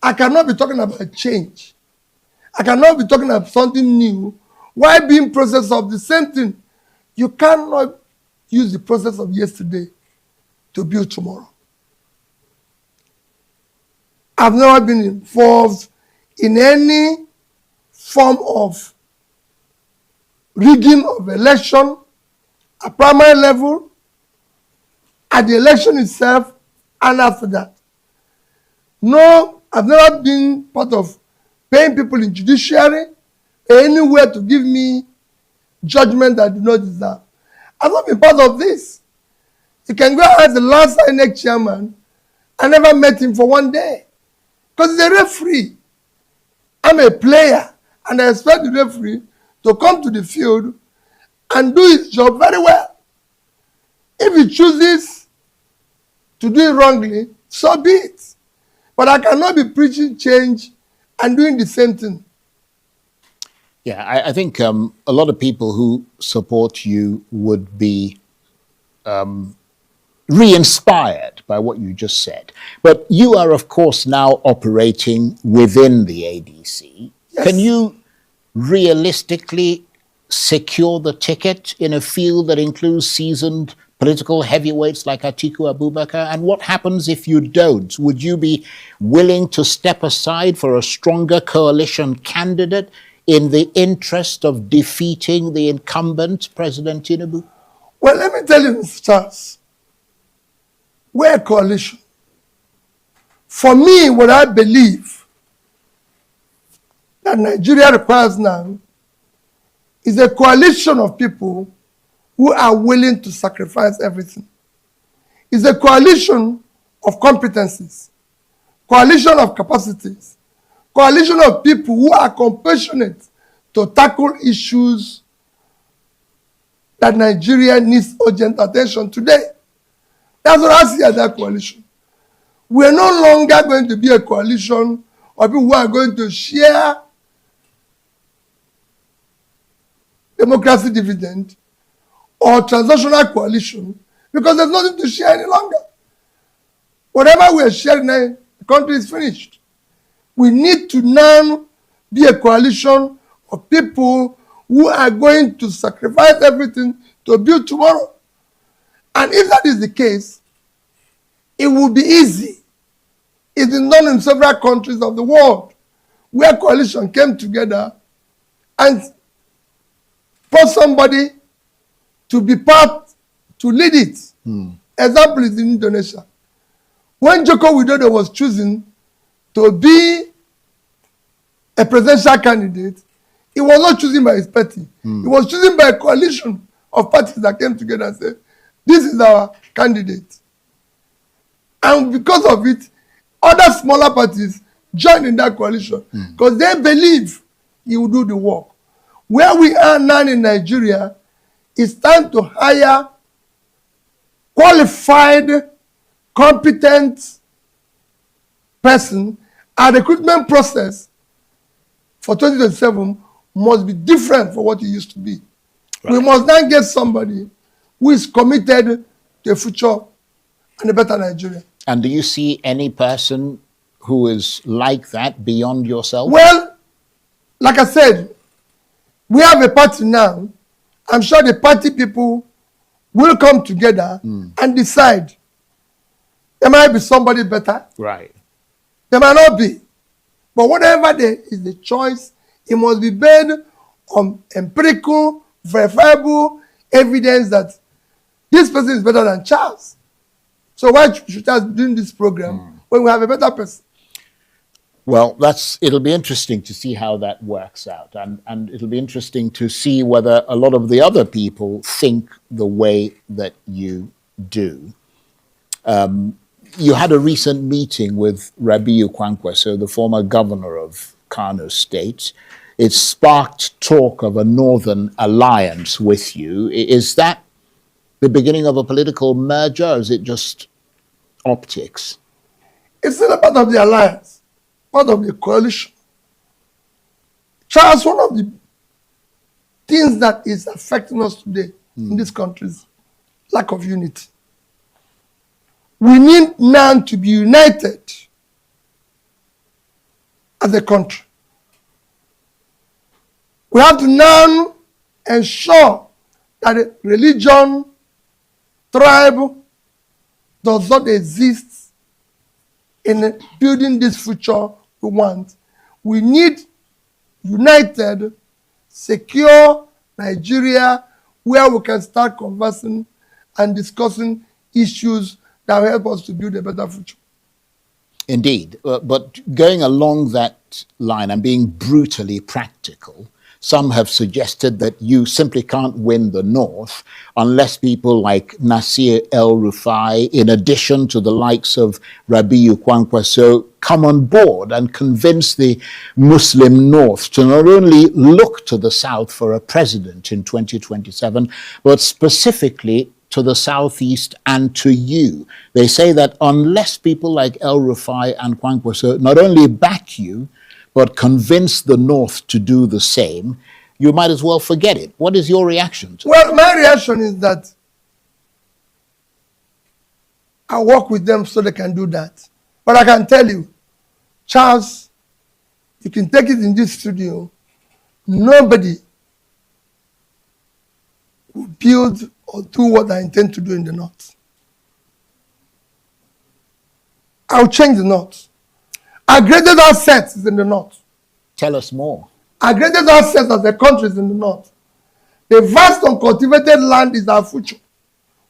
I cannot be talking about change. I cannot be talking about something new while being process of the same thing. You cannot use the process of yesterday to build tomorrow. I've never been involved in any form of rigging of election at primary level, at the election itself, and after that. No, I've never been part of paying people in judiciary or anywhere to give me judgment that I do not deserve. I've not been part of this. You can go ask the last INEC chairman. I never met him for one day because he's a referee. I'm a player, and I expect the referee to come to the field and do his job very well. If he chooses to do it wrongly, so be it. But I cannot be preaching change and doing the same thing. Yeah, I think a lot of people who support you would be re-inspired by what you just said. But you are, of course, now operating within the ADC. Yes. Can you realistically secure the ticket in a field that includes seasoned political heavyweights like Atiku Abubakar? And what happens if you don't? Would you be willing to step aside for a stronger coalition candidate in the interest of defeating the incumbent, President Tinubu? Well, let me tell you, Mr. Charles, we're a coalition. For me, what I believe that Nigeria requires now is a coalition of people who are willing to sacrifice everything. It's a coalition of competencies, coalition of capacities, coalition of people who are compassionate to tackle issues that Nigeria needs urgent attention today. That's what I see as that coalition. We're no longer going to be a coalition of people who are going to share democracy dividend or transnational coalition because there's nothing to share any longer. Whatever we are sharing now, the country is finished. We need to now be a coalition of people who are going to sacrifice everything to build tomorrow. And if that is the case, it will be easy. It is done in several countries of the world where coalition came together and put somebody to be part, to lead it. Example is in Indonesia. When Joko Widodo was chosen to be a presidential candidate, he was not chosen by his party. He was chosen by a coalition of parties that came together and said, this is our candidate. And because of it, other smaller parties joined in that coalition because they believe he will do the work. Where we are now in Nigeria, it's time to hire qualified, competent person. Our recruitment process for 2027 must be different from what it used to be. Right. We must now get somebody who is committed to a future and a better Nigeria. And do you see any person who is like that beyond yourself? Well, like I said, we have a party now. I'm sure the party people will come together and decide. There might be somebody better. Right. There might not be. But whatever there is the choice, it must be based on empirical, verifiable evidence that this person is better than Charles. So why should Charles be doing this program when we have a better person? Well, it'll be interesting to see how that works out. And it'll be interesting to see whether a lot of the other people think the way that you do. You had a recent meeting with Rabiu Kwankwaso, the former governor of Kano State. It sparked talk of a northern alliance with you. Is that the beginning of a political merger, or is it just optics? It's not a part of the alliance, part of the coalition. Charles, one of the things that is affecting us today in this country is lack of unity. We need now to be united as a country. We have to now ensure that religion, tribe does not exist in building this future we want. We need united, secure Nigeria where we can start conversing and discussing issues that will help us to build a better future. Indeed. But going along that line and being brutally practical, some have suggested that you simply can't win the North unless people like Nasir El-Rufai, in addition to the likes of Rabiu Kwankwaso, come on board and convince the Muslim North to not only look to the South for a president in 2027, but specifically to the Southeast and to you. They say that unless people like El-Rufai and Kwankwaso not only back you, but convince the North to do the same, you might as well forget it. What is your reaction to that? Well, my reaction is that I work with them so they can do that. But I can tell you, Charles, you can take it in this studio, nobody will build or do what I intend to do in the North. I'll change the North. Our greatest assets is in the North. Tell us more. Our greatest assets as a country is in the North. The vast uncultivated land is our future.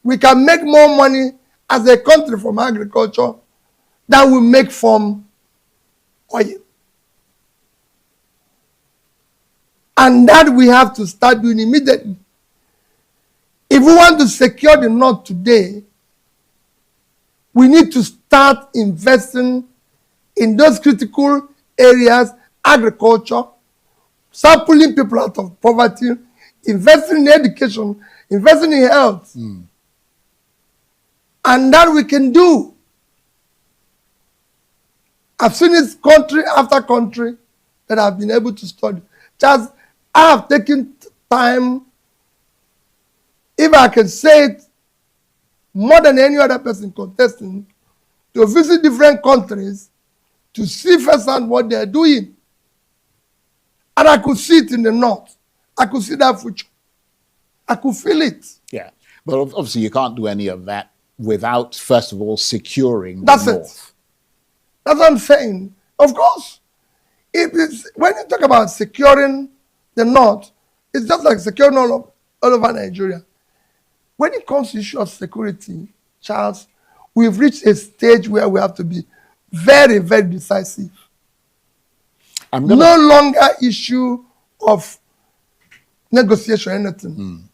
We can make more money as a country from agriculture than we make from oil. And that we have to start doing immediately. If we want to secure the North today, we need to start investing in those critical areas, agriculture, start pulling people out of poverty, investing in education, investing in health. And that we can do. I've seen this country after country that I've been able to study. Just I have taken time, if I can say it, more than any other person contesting, to visit different countries to see firsthand what they're doing. And I could see it in the North. I could see that future. I could feel it. Yeah. But obviously you can't do any of that without, first of all, securing the That's North. it. That's what I'm saying. Of course, when you talk about securing the North, it's just like securing all over Nigeria. When it comes to issue of security, Charles, we've reached a stage where we have to be very, very decisive. No longer issue of negotiation, anything.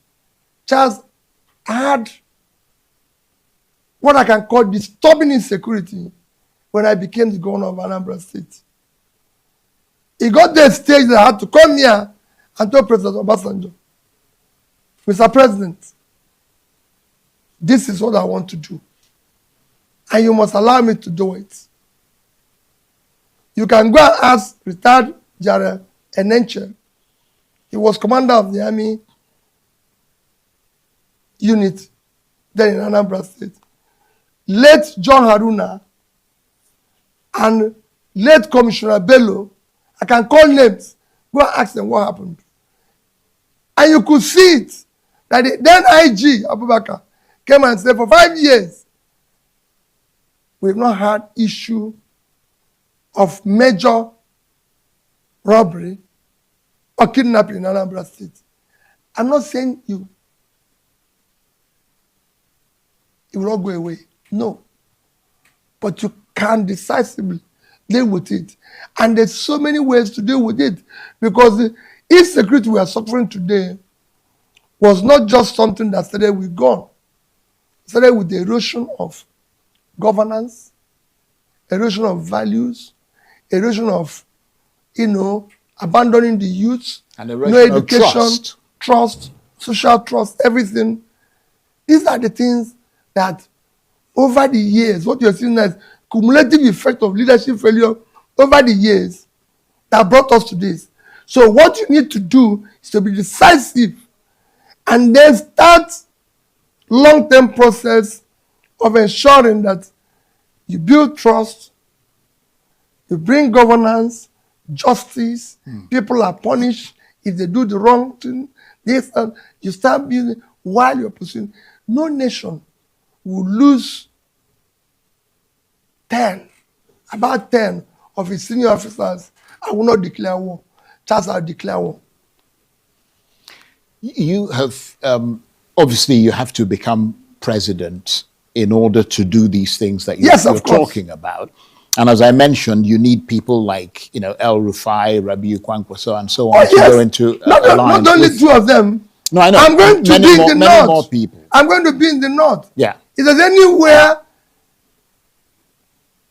Charles, I had what I can call disturbing insecurity when I became the governor of Anambra State. It got to a stage that I had to come here and tell President Obasanjo, Mr. President, this is what I want to do. And you must allow me to do it. You can go and ask retired General Enenche. He was commander of the army unit then in Anambra State. Late John Haruna and late Commissioner Bello, I can call names, go and ask them what happened. And you could see it, that the then IG, Abubakar, came and said, for 5 years, we've not had issue of major robbery or kidnapping in Anambra State. I'm not saying it will not go away. No. But you can decisively deal with it. And there's so many ways to deal with it. Because the insecurity we are suffering today was not just something that started with gun. It started with the erosion of governance, erosion of values, erosion of, abandoning the youth, and erosion no education, of trust, social trust, everything. These are the things that over the years, what you're seeing as cumulative effect of leadership failure over the years that brought us to this. So what you need to do is to be decisive and then start long-term process of ensuring that you build trust, you bring governance, justice. People are punished if they do the wrong thing. This and you start building while you're pursuing. No nation will lose about 10 of its senior officers. I will not declare war. Charles, I'll declare war. You have, obviously, you have to become president in order to do these things that you're talking about. And as I mentioned, you need people like, El Rufai, Rabiu Kwankwaso, and so on to go into alliance. Not only two of them. No, I know. I'm going to be in the many north. more people. I'm going to be in the north. Yeah. If there's anywhere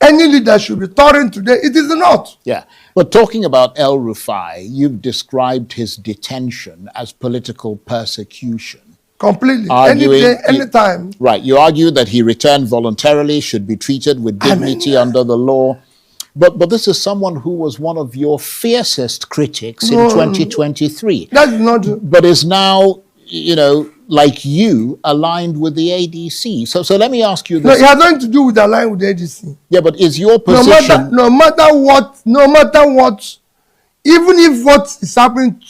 any leader should be touring today, it is the north. Yeah. But talking about El Rufai, you've described his detention as political persecution. Completely. Arguing, any day, anytime. Right. You argue that he returned voluntarily, should be treated with dignity under the law. But this is someone who was one of your fiercest critics in 2023. That is not true. But is now, like you, aligned with the ADC. So let me ask you this. No, it has nothing to do with aligning with the ADC. Yeah, but is your position... No matter what, even if what is happening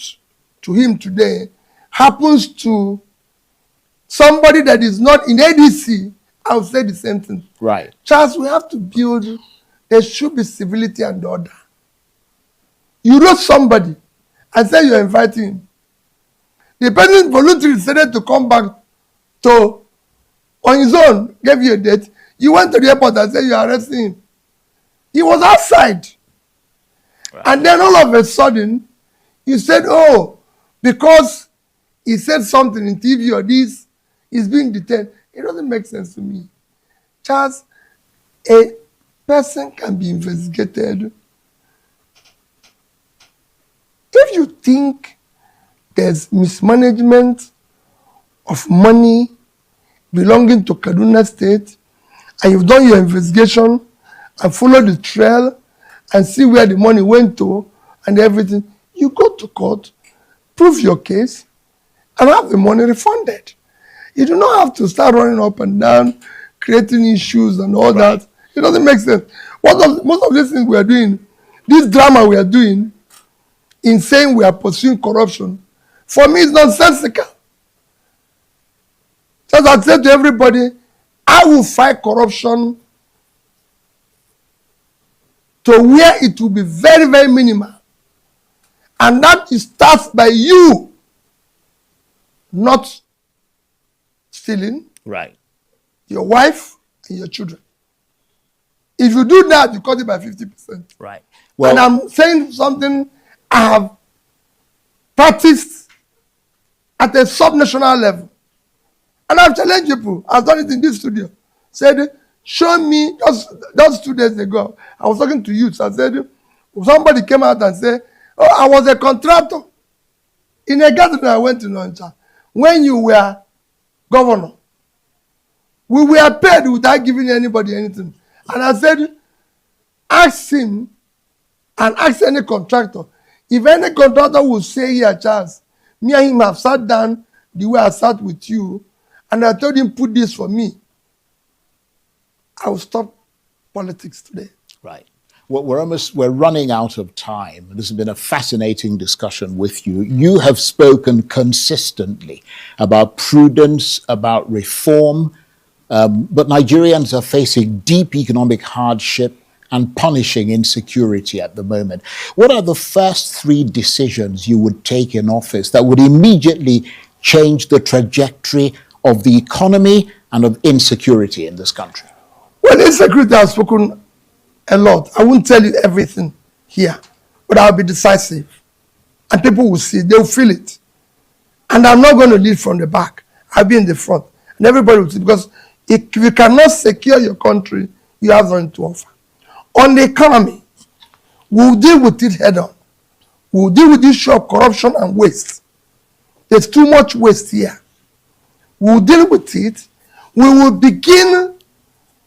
to him today happens to somebody that is not in ADC, I will say the same thing. Right. Charles, we have to build, there should be civility and order. You wrote somebody and say you're inviting him. The person voluntarily decided to come back on his own, gave you a date. You went to the airport and said you are arresting him. He was outside. Right. And then all of a sudden, you said, because he said something in TV or this, he's being detained. It doesn't make sense to me. Charles, a person can be investigated. If you think there's mismanagement of money belonging to Kaduna State, and you've done your investigation and followed the trail and see where the money went to and everything, you go to court, prove your case, and have the money refunded. You do not have to start running up and down, creating issues and all that. It doesn't make sense. Most of these things we are doing, this drama we are doing, in saying we are pursuing corruption, for me, it's nonsensical. Just I said to everybody, I will fight corruption to where it will be very, very minimal. And that starts by you not stealing, right, your wife and your children. If you do that, you cut it by 50%. Right. Well, and I'm saying something I have practiced at a subnational level. And I've challenged people. I've done it in this studio. Said, show me, just 2 days ago, I was talking to youths. I said, somebody came out and said, I was a contractor. In a gathering I went to Noncha. When you were governor, we were paid without giving anybody anything. And I said, ask him and ask any contractor. If any contractor will say here, Charles, me and him have sat down the way I sat with you, and I told him, put this for me, I will stop politics today. Right. Well, we're running out of time. This has been a fascinating discussion with you. You have spoken consistently about prudence, about reform, but Nigerians are facing deep economic hardship and punishing insecurity at the moment. What are the first 3 decisions you would take in office that would immediately change the trajectory of the economy and of insecurity in this country? Well, insecurity has spoken a lot. I won't tell you everything here, but I'll be decisive. And people will see, they'll feel it. And I'm not going to lead from the back. I'll be in the front. And everybody will see, because if you cannot secure your country, you have nothing to offer. On the economy, we'll deal with it head on. We'll deal with the issue of corruption and waste. There's too much waste here. We'll deal with it. We will begin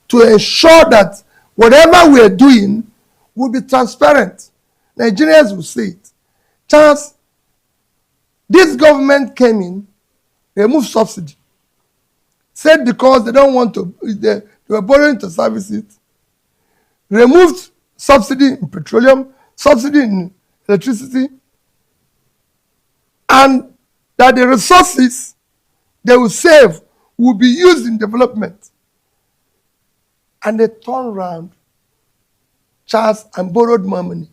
to ensure that whatever we are doing will be transparent. Nigerians will see it. Charles, this government came in, removed subsidy. Said because they don't want to, they were borrowing to service it. Removed subsidy in petroleum, subsidy in electricity, and that the resources they will save will be used in development. And they turned around, Charles, and borrowed more money.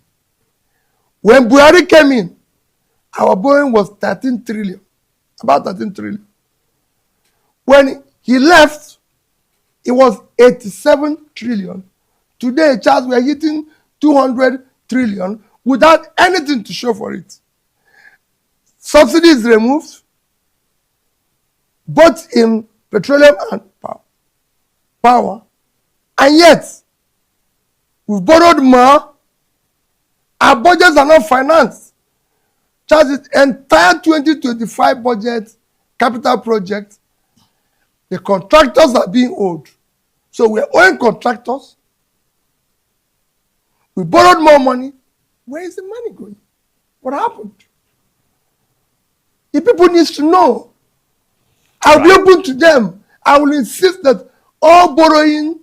When Buhari came in, our borrowing was 13 trillion, about 13 trillion. When he left, it was 87 trillion. Today, Charles, we are hitting 200 trillion without anything to show for it. Subsidy is removed, both in petroleum and power, and yet we've borrowed more. Our budgets are not financed. Charles, the entire 2025 budget, capital project, the contractors are being owed. So we're owing contractors. We borrowed more money. Where is the money going? What happened? The people need to know. I'll be open to them. I will insist that all borrowing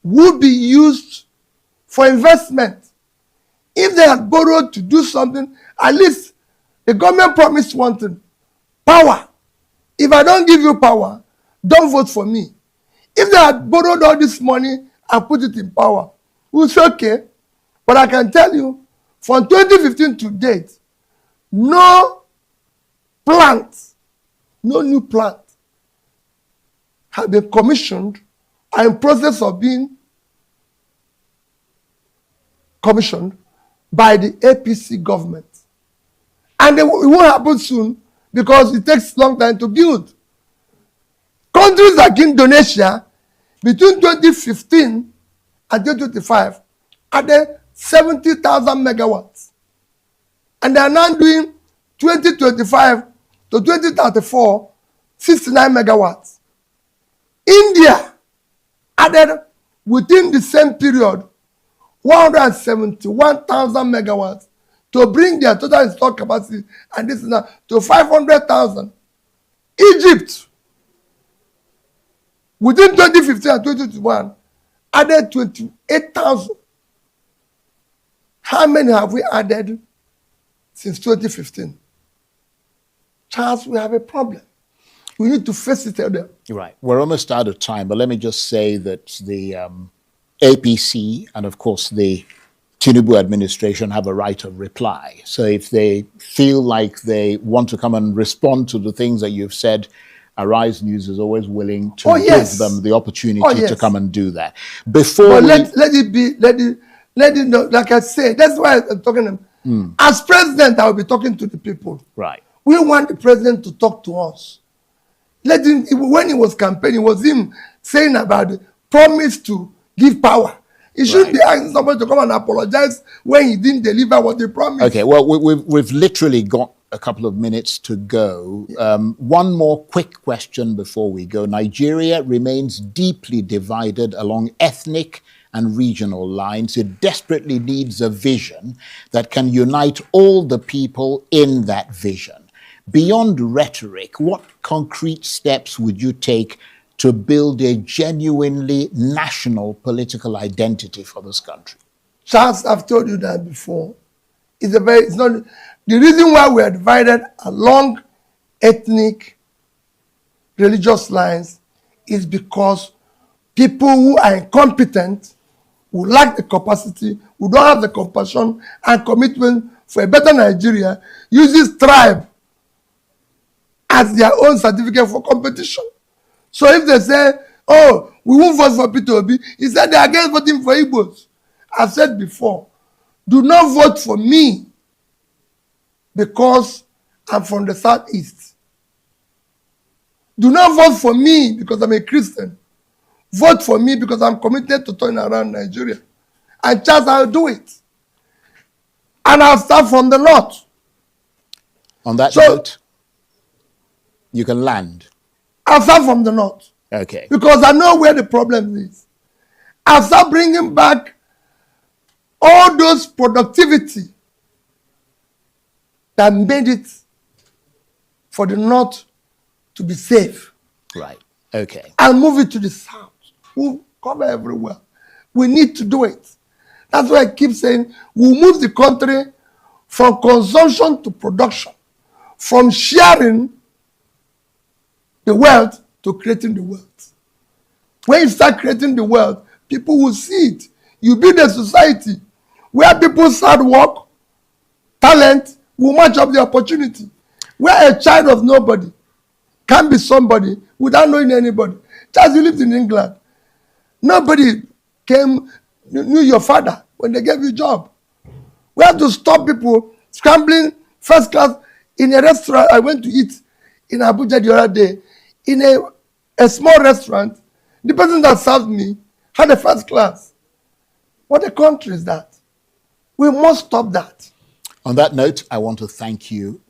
would be used for investment. If they had borrowed to do something, at least the government promised one thing: power. If I don't give you power, don't vote for me. If they had borrowed all this money and put it in power, we'll say okay. But I can tell you, from 2015 to date, no new plant have been commissioned or in process of being commissioned by the APC government. And it won't happen soon because it takes a long time to build. Countries like Indonesia, between 2015 and 2025, added 70,000 megawatts. And they are now doing 2025 to 2034, 69 megawatts. India added within the same period 171,000 megawatts to bring their total installed capacity, and this is now to 500,000. Egypt, within 2015 and 2021, added 28,000. How many have we added since 2015? Charles, we have a problem. We need to face it. Right. We're almost out of time, but let me just say that the APC and, of course, the Tinubu administration have a right of reply. So if they feel like they want to come and respond to the things that you've said, Arise News is always willing to give them the opportunity to come and do that. Before let it know, like I said, that's why I'm talking to them. As president, I will be talking to the people. Right. We want the president to talk to us. Let him, when he was campaigning, it was him saying about the promise to give power. He shouldn't be asking somebody to come and apologize when he didn't deliver what they promised. Okay, well, we've literally got a couple of minutes to go. One more quick question before we go. Nigeria remains deeply divided along ethnic and regional lines. It desperately needs a vision that can unite all the people in that vision. Beyond rhetoric, what concrete steps would you take to build a genuinely national political identity for this country? Charles, I've told you that before. It's not the reason why we are divided along ethnic, religious lines is because people who are incompetent, who lack the capacity, who don't have the compassion and commitment for a better Nigeria, uses tribe as their own certificate for competition. So if they say, oh, we won't vote for Peter Obi, he said they are against voting for Igbos. I've said before, do not vote for me because I'm from the Southeast. Do not vote for me because I'm a Christian. Vote for me because I'm committed to turn around Nigeria. And Charles, I'll do it. And I'll start from the north. On that note, you can land. I'll start from the north. Okay. Because I know where the problem is. I'll start bringing back all those productivity that made it for the north to be safe. Right. Okay. I'll move it to the south. We'll cover everywhere. We need to do it. That's why I keep saying we'll move the country from consumption to production, from sharing the wealth to creating the wealth. When you start creating the wealth, people will see it. You build a society where people's hard work, talent will match up the opportunity. Where a child of nobody can be somebody without knowing anybody. Just you lived in England. Nobody knew your father when they gave you a job. We have to stop people scrambling first class in a restaurant. I went to eat in Abuja the other day. In a small restaurant, the person that served me had a first class. What a country is that? We must stop that. On that note, I want to thank you